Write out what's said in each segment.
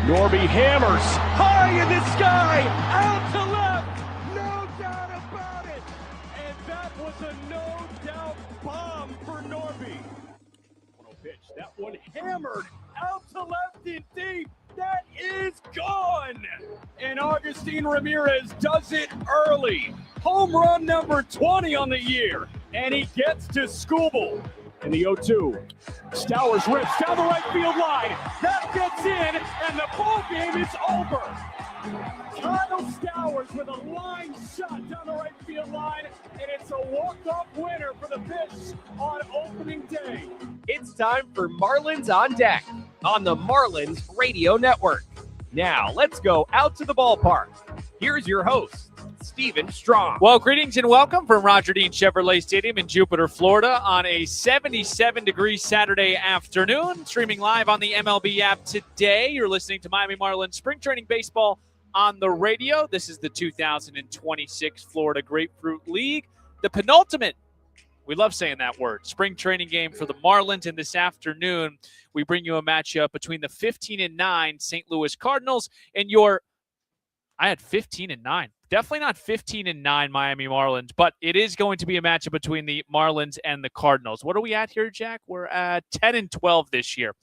Norby hammers high in the sky, out to left, no doubt about it. And that was a no-doubt bomb for Norby. Pitch, that one hammered out to left and deep. That is gone. And Augustine Ramirez does it early. Home run number 20 on the year. And he gets to Skubal. In the 0-2, Stowers rips down the right field line. That gets in, and the ball game is over. Kyle Stowers with a line shot down the right field line, and it's a walk-off winner for the Fish on opening day. It's time for Marlins on Deck on the Marlins Radio Network. Now, let's go out to the ballpark. Here's your host, Steven Strong. Well, greetings and welcome from Roger Dean Chevrolet Stadium in Jupiter, Florida on a 77-degree Saturday afternoon. Streaming live on the MLB app today. You're listening to Miami Marlins Spring Training Baseball on the radio. This is the 2026 Florida Grapefruit League, the penultimate, we love saying that word, spring training game for the Marlins. And this afternoon, we bring you a matchup between the 15-9 St. Louis Cardinals and I had 15-9. Definitely not 15-9 Miami Marlins, but it is going to be a matchup between the Marlins and the Cardinals. What are we at here, Jack? We're at 10-12 this year.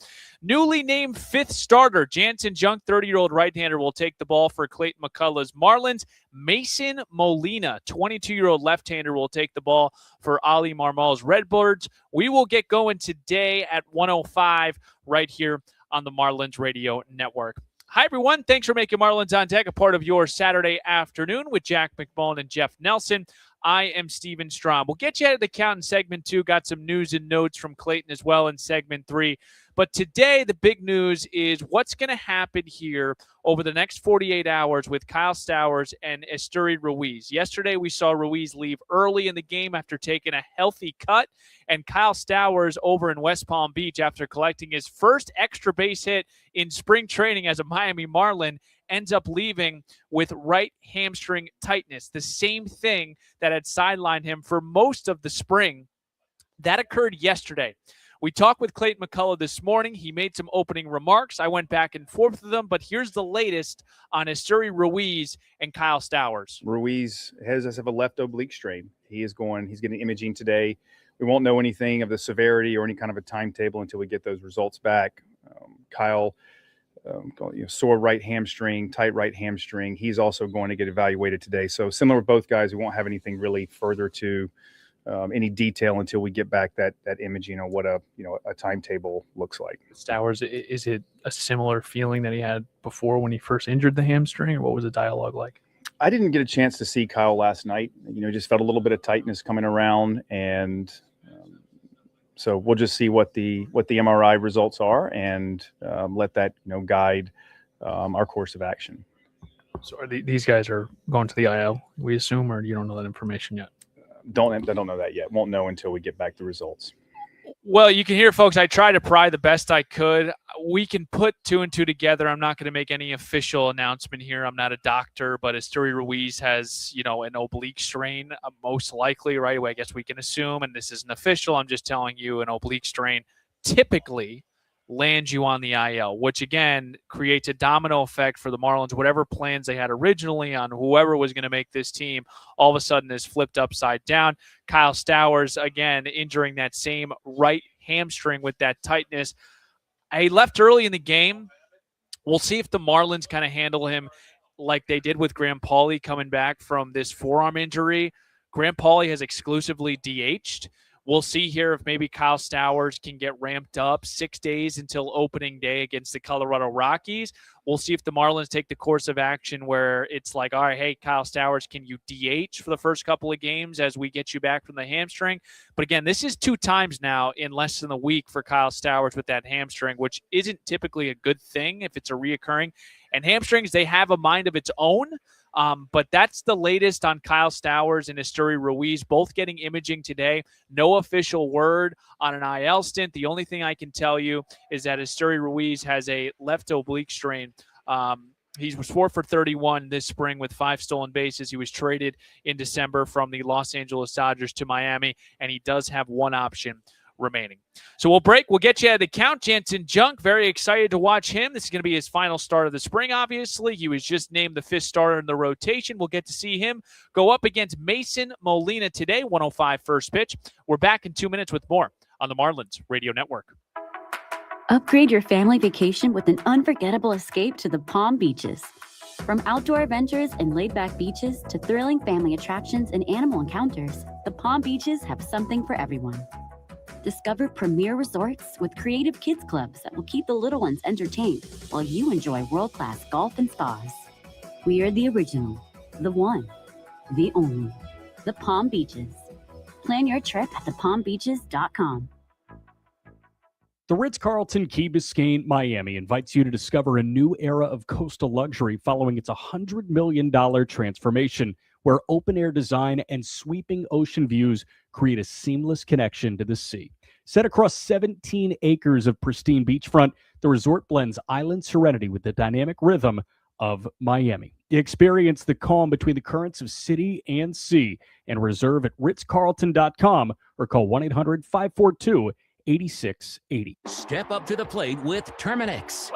Newly named fifth starter, Janson Junk, 30-year-old right-hander, will take the ball for Clayton McCullough's Marlins. Mason Molina, 22-year-old left-hander, will take the ball for Ali Marmol's Redbirds. We will get going today at 1:05 right here on the Marlins Radio Network. Hi, everyone. Thanks for making Marlins on Deck a part of your Saturday afternoon with Jack McMullen and Jeff Nelson. I am Steven Strom. We'll get you out of the count in segment 2. Got some news and notes from Clayton as well in segment 3. But today, the big news is what's going to happen here over the next 48 hours with Kyle Stowers and Esteury Ruiz. Yesterday, we saw Ruiz leave early in the game after taking a healthy cut, and Kyle Stowers over in West Palm Beach after collecting his first extra base hit in spring training as a Miami Marlin ends up leaving with right hamstring tightness, the same thing that had sidelined him for most of the spring. That occurred yesterday. We talked with Clayton McCullough this morning. He made some opening remarks. I went back and forth with them, but here's the latest on Esteury Ruiz and Kyle Stowers. Ruiz has a left oblique strain. He's getting imaging today. We won't know anything of the severity or any kind of a timetable until we get those results back. Kyle, sore right hamstring, tight right hamstring. He's also going to get evaluated today. So similar with both guys, we won't have anything really further to any detail until we get back that imaging on what a timetable looks like. Stowers, is it a similar feeling that he had before when he first injured the hamstring, or what was the dialogue like? I didn't get a chance to see Kyle last night. Just felt a little bit of tightness coming around, and so we'll just see what the MRI results are and let that guide our course of action. So these guys are going to the IL, we assume, or you don't know that information yet? I don't know that yet. Won't know until we get back the results. Well, you can hear, folks, I tried to pry the best I could. We can put 2 and 2 together. I'm not going to make any official announcement here. I'm not a doctor, but Esteury Ruiz has, an oblique strain, most likely, right? I guess we can assume, and this isn't official. I'm just telling you an oblique strain typically lands you on the IL, which, again, creates a domino effect for the Marlins. Whatever plans they had originally on whoever was going to make this team all of a sudden is flipped upside down. Kyle Stowers, again, injuring that same right hamstring with that tightness. He left early in the game. We'll see if the Marlins kind of handle him like they did with Graham Pauley coming back from this forearm injury. Graham Pauley has exclusively DH'd. We'll see here if maybe Kyle Stowers can get ramped up 6 days until opening day against the Colorado Rockies. We'll see if the Marlins take the course of action where it's like, all right, hey, Kyle Stowers, can you DH for the first couple of games as we get you back from the hamstring? But again, this is 2 times now in less than a week for Kyle Stowers with that hamstring, which isn't typically a good thing if it's a reoccurring. And hamstrings, they have a mind of its own. But that's the latest on Kyle Stowers and Esteury Ruiz, both getting imaging today. No official word on an IL stint. The only thing I can tell you is that Esteury Ruiz has a left oblique strain. He was 4 for 31 this spring with 5 stolen bases. He was traded in December from the Los Angeles Dodgers to Miami, and he does have one option remaining. So we'll break. We'll get you at the count. Janson Junk, very excited to watch him. This is going to be his final start of the spring, obviously. He was just named the 5th starter in the rotation. We'll get to see him go up against Mason Molina today, 105 first pitch. We're back in 2 minutes with more on the Marlins Radio Network. Upgrade your family vacation with an unforgettable escape to the Palm Beaches. From outdoor adventures and laid-back beaches to thrilling family attractions and animal encounters, the Palm Beaches have something for everyone. Discover premier resorts with creative kids clubs that will keep the little ones entertained while you enjoy world-class golf and spas. We are the original, the one, the only, the Palm Beaches. Plan your trip at thepalmbeaches.com. The Ritz-Carlton Key Biscayne, Miami invites you to discover a new era of coastal luxury following its $100 million transformation, where open-air design and sweeping ocean views create a seamless connection to the sea. Set across 17 acres of pristine beachfront, the resort blends island serenity with the dynamic rhythm of Miami. Experience the calm between the currents of city and sea and reserve at ritzcarlton.com or call 1-800-542-8680. Step up to the plate with Terminix,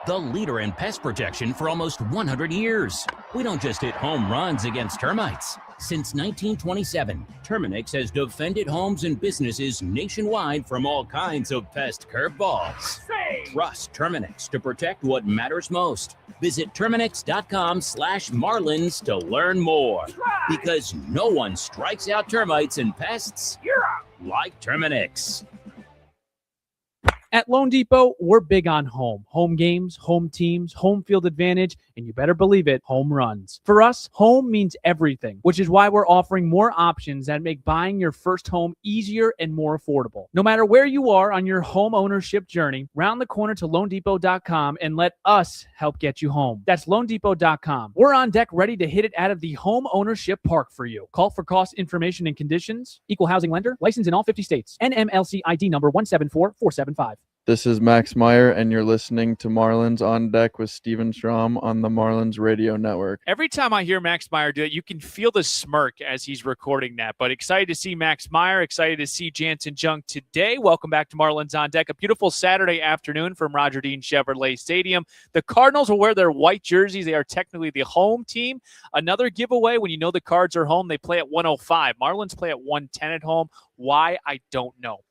the leader in pest protection for almost 100 years. We don't just hit home runs against termites. Since 1927, Terminix has defended homes and businesses nationwide from all kinds of pest curveballs. Trust Terminix to protect what matters most. Visit Terminix.com/Marlins to learn more. Because no one strikes out termites and pests like Terminix. At Loan Depot, we're big on home. Home games, home teams, home field advantage, and you better believe it, home runs. For us, home means everything, which is why we're offering more options that make buying your first home easier and more affordable. No matter where you are on your home ownership journey, round the corner to LoanDepot.com and let us help get you home. That's LoanDepot.com. We're on deck ready to hit it out of the home ownership park for you. Call for cost information and conditions. Equal housing lender. Licensed in all 50 states. NMLC ID number 174475. This is Max Meyer, and you're listening to Marlins on Deck with Steven Strom on the Marlins Radio Network. Every time I hear Max Meyer do it, you can feel the smirk as he's recording that. But excited to see Max Meyer, excited to see Janson Junk today. Welcome back to Marlins on Deck. A beautiful Saturday afternoon from Roger Dean Chevrolet Stadium. The Cardinals will wear their white jerseys. They are technically the home team. Another giveaway when you know the Cards are home. They play at 105. Marlins play at 110 at home. Why? I don't know.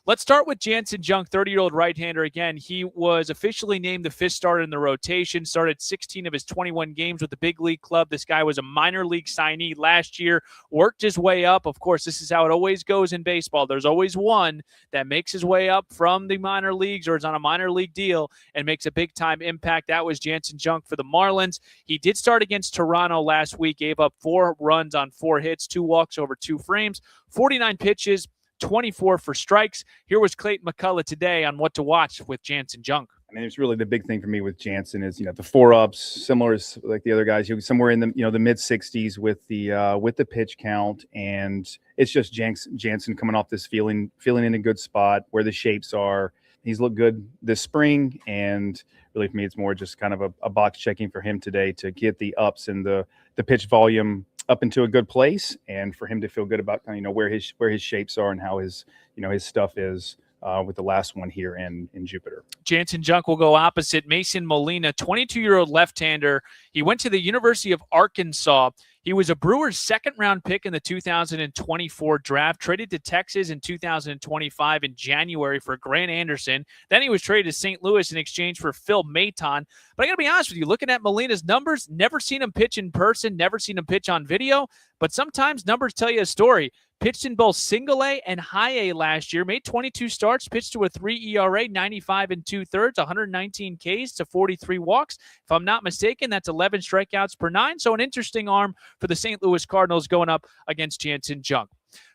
Let's start with Janson Junk, 30-year-old right-hander. Again, he was officially named the 5th starter in the rotation, started 16 of his 21 games with the big league club. This guy was a minor league signee last year, worked his way up. Of course, this is how it always goes in baseball. There's always one that makes his way up from the minor leagues or is on a minor league deal and makes a big-time impact. That was Janson Junk for the Marlins. He did start against Toronto last week, gave up 4 runs on 4 hits, 2 walks over 2 frames, 49 pitches, 24 for strikes. Here was Clayton McCullough today on what to watch with Janson Junk. I mean, it's really the big thing for me with Janson is, the 4-ups, similar as like the other guys, somewhere in the, the mid 60s with the pitch count. And it's just Janson coming off this feeling in a good spot where the shapes are. He's looked good this spring. And really for me, it's more just kind of a box checking for him today to get the ups and the pitch volume up into a good place, and for him to feel good about where his shapes are and how his his stuff is with the last one here in Jupiter. Janson Junk will go opposite Mason Molina, 22-year-old left-hander. He went to the University of Arkansas. He was a Brewers second-round pick in the 2024 draft, traded to Texas in 2025 in January for Grant Anderson. Then he was traded to St. Louis in exchange for Phil Maton. But I got to be honest with you, looking at Molina's numbers, never seen him pitch in person, never seen him pitch on video, but sometimes numbers tell you a story. Pitched in both single A and high A last year, made 22 starts, pitched to a 3 ERA, 95 2/3, 119 Ks to 43 walks. If I'm not mistaken, that's 11 strikeouts per 9. So an interesting arm for the St. Louis Cardinals going up against Janson Junk.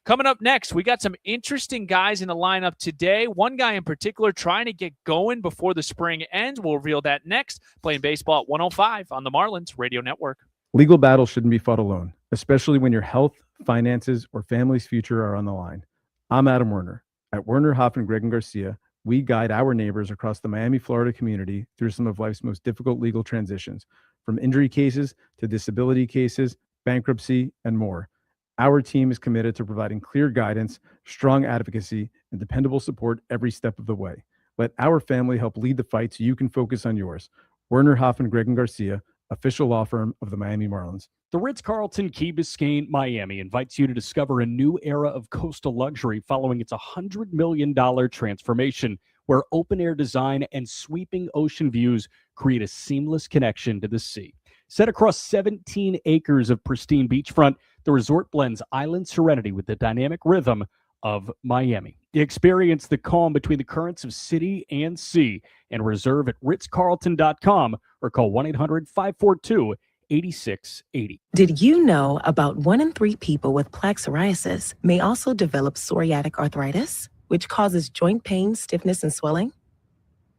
Coming up next, we got some interesting guys in the lineup today. One guy in particular trying to get going before the spring ends. We'll reveal that next. Playing baseball at 105 on the Marlins Radio Network. Legal battles shouldn't be fought alone, especially when your health, finances, or family's future are on the line. I'm Adam Werner. At Werner, Hoffman, Gregg & Garcia, we guide our neighbors across the Miami, Florida community through some of life's most difficult legal transitions, from injury cases to disability cases, bankruptcy, and more. Our team is committed to providing clear guidance, strong advocacy, and dependable support every step of the way. Let our family help lead the fight so you can focus on yours. Werner Hoffman, Greg and Garcia, official law firm of the Miami Marlins. The Ritz-Carlton Key Biscayne, Miami invites you to discover a new era of coastal luxury following its $100 million transformation, where open-air design and sweeping ocean views create a seamless connection to the sea. Set across 17 acres of pristine beachfront, the resort blends island serenity with the dynamic rhythm of Miami. Experience the calm between the currents of city and sea and reserve at ritzcarlton.com or call 1-800-542-8680. Did you know about 1 in 3 people with plaque psoriasis may also develop psoriatic arthritis, which causes joint pain, stiffness, and swelling?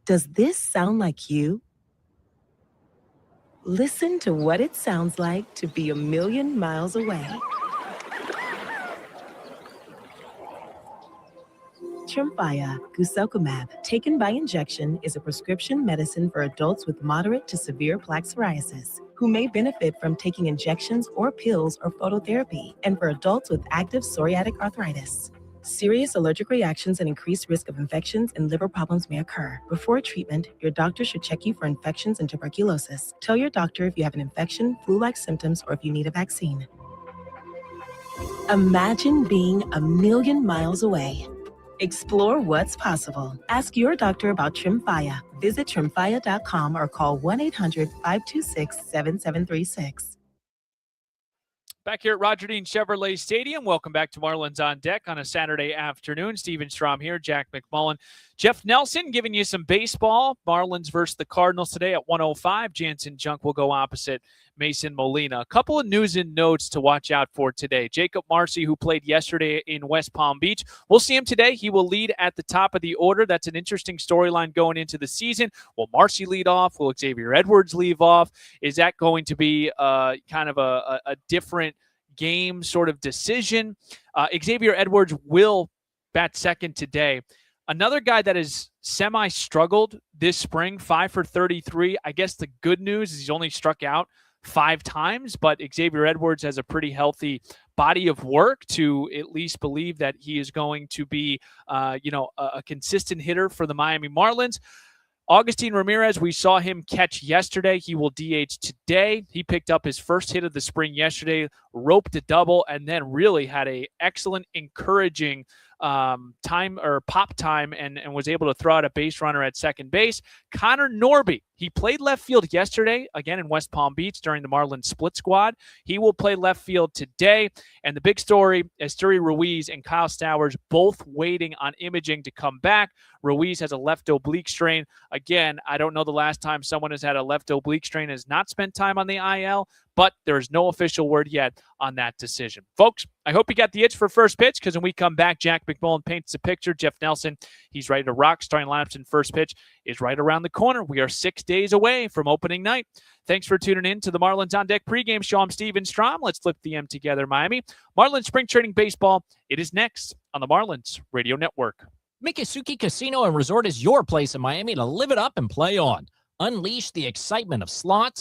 Does this sound like you? Listen to what it sounds like to be a million miles away. Tremfya guselkumab, taken by injection, is a prescription medicine for adults with moderate to severe plaque psoriasis who may benefit from taking injections or pills or phototherapy, and for adults with active psoriatic arthritis. Serious allergic reactions and increased risk of infections and liver problems may occur. Before treatment, your doctor should check you for infections and tuberculosis. Tell your doctor if you have an infection, flu-like symptoms, or if you need a vaccine. Imagine being a million miles away. Explore what's possible. Ask your doctor about Tremfya. Visit tremfya.com or call 1-800-526-7736. Back here at Roger Dean Chevrolet Stadium. Welcome back to Marlins on Deck on a Saturday afternoon. Steven Strom here, Jack McMullen. Jeff Nelson giving you some baseball. Marlins versus the Cardinals today at 1:05. Janson Junk will go opposite Mason Molina. A couple of news and notes to watch out for today. Jacob Marcy, who played yesterday in West Palm Beach. We'll see him today. He will lead at the top of the order. That's an interesting storyline going into the season. Will Marcy lead off? Will Xavier Edwards leave off? Is that going to be kind of a different game sort of decision? Xavier Edwards will bat second today. Another guy that has semi-struggled this spring, 5 for 33. I guess the good news is he's only struck out 5 times, but Xavier Edwards has a pretty healthy body of work to at least believe that he is going to be, a consistent hitter for the Miami Marlins. Augustin Ramirez, we saw him catch yesterday. He will DH today. He picked up his first hit of the spring yesterday, roped a double, and then really had a excellent, encouraging time or pop time and was able to throw out a base runner at second base. Connor Norby, he played left field yesterday, again in West Palm Beach during the Marlins split squad. He will play left field today. And the big story, Esteury Ruiz and Kyle Stowers both waiting on imaging to come back. Ruiz has a left oblique strain. Again, I don't know the last time someone has had a left oblique strain and has not spent time on the IL, but there is no official word yet on that decision. Folks, I hope you got the itch for first pitch, because when we come back, Jack McMullen paints a picture. Jeff Nelson, he's ready to rock. Starting lineups in first pitch is right around the corner. We are 6 days away from opening night. Thanks for tuning in to the Marlins on Deck pregame show. I'm Steven Strom. Let's flip the M together, Miami. Marlins Spring Training Baseball. It is next on the Marlins Radio Network. Miccosukee Casino and Resort is your place in Miami to live it up and play on. Unleash the excitement of slots,